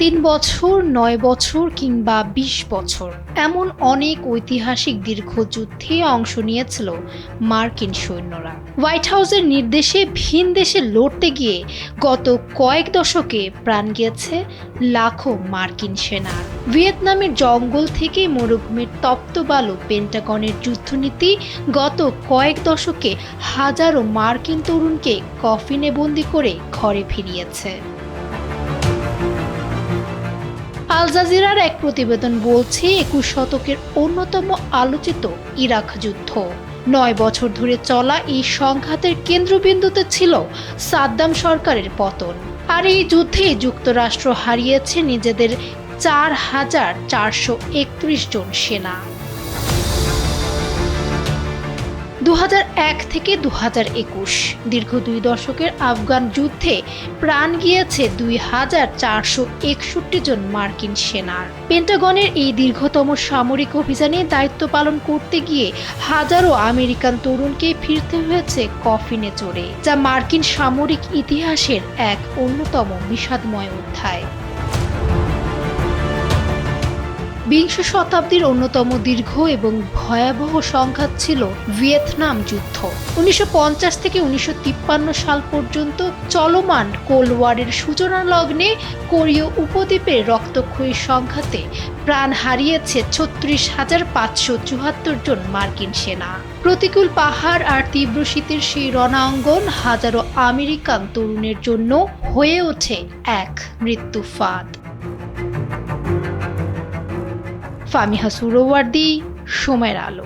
3 বছর, 9 বছর কিংবা 20 বছর, এমন অনেক ঐতিহাসিক দীর্ঘ যুদ্ধে অংশ নিয়েছিল মার্কিন সৈন্যরা। হোয়াইট হাউসের নির্দেশে ভিন দেশে লড়তে গিয়ে গত কয়েক দশকে প্রাণ গিয়েছে লাখো মার্কিন সেনার। ভিয়েতনামের জঙ্গল থেকে মরুভূমির তপ্ত বালু, পেন্টাগনের যুদ্ধনীতি গত কয়েক দশকে হাজারো মার্কিন তরুণকে কফিনে বন্দি করে ঘরে ফিরিয়েছে। আল জাজিরার এক প্রতিবেদন বলছে 21 শতকের অন্যতম আলোচিত ইরাক যুদ্ধ। 9 বছর ধরে চলা এই সংঘাতের কেন্দ্রবিন্দুতে ছিল সাদ্দাম সরকারের পতন। আর এই যুদ্ধে যুক্তরাষ্ট্র হারিয়েছে নিজেদের 4,431 জন সেনা। 2001 থেকে 2021 দীর্ঘ 2 দশকের আফগান যুদ্ধে প্রাণ গিয়েছে 2,461 জন মার্কিন সেনার। পেন্টাগনের এই দীর্ঘতম সামরিক অভিযানে দায়িত্ব পালন করতে গিয়ে হাজারো আমেরিকান তরুণকে ফিরতে হয়েছে কফিনে চড়ে, যা মার্কিন সামরিক ইতিহাসের এক অন্যতম বিষাদময় অধ্যায়। 20 শতাব্দীর অন্যতম দীর্ঘ এবং ভয়াবহ সংঘাত ছিল ভিয়েতনাম যুদ্ধ। 1950 থেকে 1953 সাল পর্যন্ত চলমান কোল্ড ওয়ারের সূচনা লগ্নে কোরীয় উপদ্বীপের রক্তক্ষয়ী সংঘাতে প্রাণ হারিয়েছে 36,574 জন মার্কিন সেনা। প্রতিকূল পাহাড় আর তীব্র শীতের সেই রণাঙ্গন হাজারো আমেরিকান তরুণের জন্য হয়ে ওঠে এক মৃত্যু ফাঁদ। ফামিহা সুহরাওয়ার্দী, সময়ের আলো।